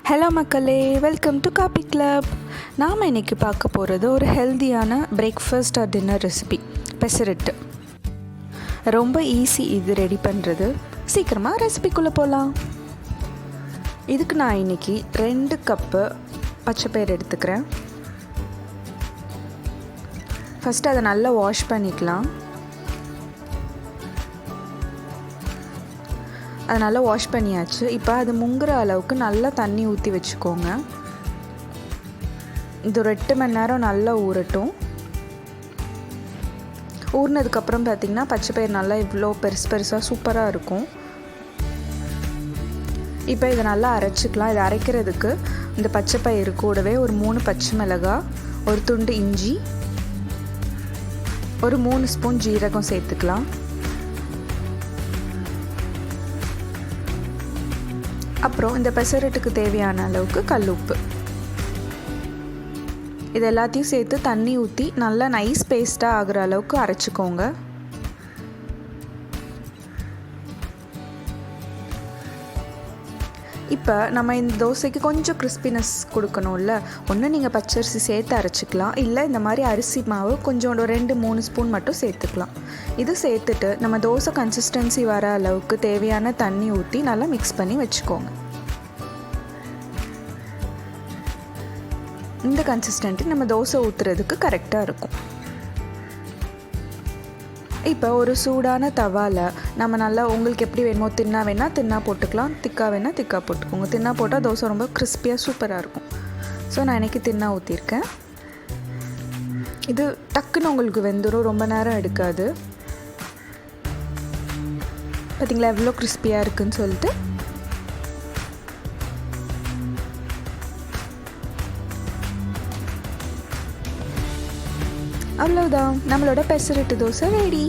Hello மக்களே, welcome to coffee club. நாம் இன்றைக்கி பார்க்க போகிறது ஒரு ஹெல்த்தியான breakfast R dinner recipe, pesarattu. ரொம்ப ஈஸி இது ரெடி பண்ணுறது. சீக்கிரமாக ரெசிபிக்குள்ளே போகலாம். இதுக்கு நான் இன்றைக்கி 2 கப்பு பச்சைப்பயிறு எடுத்துக்கிறேன். ஃபஸ்ட்டு அதை நல்லா வாஷ் பண்ணிக்கலாம். அதை நல்லா வாஷ் பண்ணியாச்சு. இப்போ அது முங்குற அளவுக்கு நல்லா தண்ணி ஊற்றி வச்சுக்கோங்க. இது ஒரு 8 மணி நேரம் நல்லா ஊறட்டும். ஊறினதுக்கப்புறம் பார்த்திங்கன்னா பச்சைப்பயிறு நல்லா இவ்வளோ பெருசாக சூப்பராக இருக்கும். இப்போ இதை நல்லா அரைச்சிக்கலாம். இதை அரைக்கிறதுக்கு இந்த பச்சைப்பயிறு கூடவே ஒரு 3 பச்சை மிளகாய், ஒரு துண்டு இஞ்சி, ஒரு 3 ஸ்பூன் ஜீரகம் சேர்த்துக்கலாம். அப்புறம் இந்த பெசரட்டுக்கு தேவையான அளவுக்கு கல்லுப்பு. இது எல்லாத்தையும் சேர்த்து தண்ணி ஊற்றி நல்லா நைஸ் பேஸ்ட்டாக ஆகிற அளவுக்கு அரைச்சிக்கோங்க. இப்போ நம்ம இந்த தோசைக்கு கொஞ்சம் கிறிஸ்பினஸ் கொடுக்கணும்ல, ஒன்று நீங்கள் பச்சரிசி சேர்த்து அரைச்சிக்கலாம், இல்லை இந்த மாதிரி அரிசி மாவு கொஞ்சோண்டு 2-3 ஸ்பூன் மட்டும் சேர்த்துக்கலாம். இது சேர்த்துட்டு நம்ம தோசை கன்சிஸ்டன்சி வர அளவுக்கு தேவையான தண்ணி ஊற்றி நல்லா மிக்ஸ் பண்ணி வச்சுக்கோங்க. இந்த கன்சிஸ்டன்சி நம்ம தோசை ஊற்றுறதுக்கு கரெக்டாக இருக்கும். இப்போ ஒரு சூடான தவாவில் நம்ம நல்லா உங்களுக்கு எப்படி வேணுமோ, தின்னா வேணால் தின்னா போட்டுக்கலாம், திக்கா வேணால் திக்கா போட்டுக்கோங்க. தின்னா போட்டால் தோசை ரொம்ப கிறிஸ்பியாக சூப்பராக இருக்கும். ஸோ நான் இன்றைக்கி தின்னா ஊற்றிருக்கேன். இது டக்குன்னு உங்களுக்கு வெந்துடும், ரொம்ப நேரம் எடுக்காது. பார்த்திங்களா எவ்வளோ கிறிஸ்பியாக இருக்குதுன்னு சொல்லிட்டு. அவ்வளோதான், நம்மளோட பெசரட்டு தோசை ரெடி.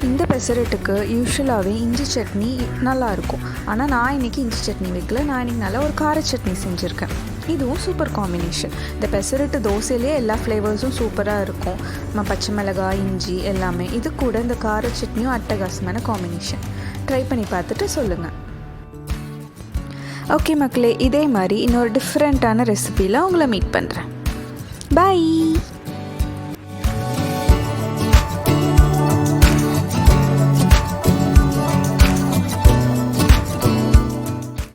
இந்த பெசரட்டுக்கு யூஸ்வலாகவே இஞ்சி சட்னி நல்லாயிருக்கும். ஆனால் நான் இன்றைக்கி இஞ்சி சட்னி வைக்கல. நான் இன்றைக்கி நல்லா ஒரு கார சட்னி செஞ்சுருக்கேன். இதுவும் சூப்பர் காம்பினேஷன். இந்த பெசரட்டு தோசையிலே எல்லா ஃப்ளேவர்ஸும் சூப்பராக இருக்கும். நம்ம பச்சை மிளகாய், இஞ்சி எல்லாமே. இது கூட இந்த கார சட்னியும் அட்டகாசமான காம்பினேஷன். ட்ரை பண்ணி பார்த்துட்டு சொல்லுங்கள். ஓகே மக்களே, இதே மாதிரி இன்னொரு டிஃப்ரெண்ட்டான ரெசிபியில் உங்களை மீட் பண்ணுறேன். பாய்.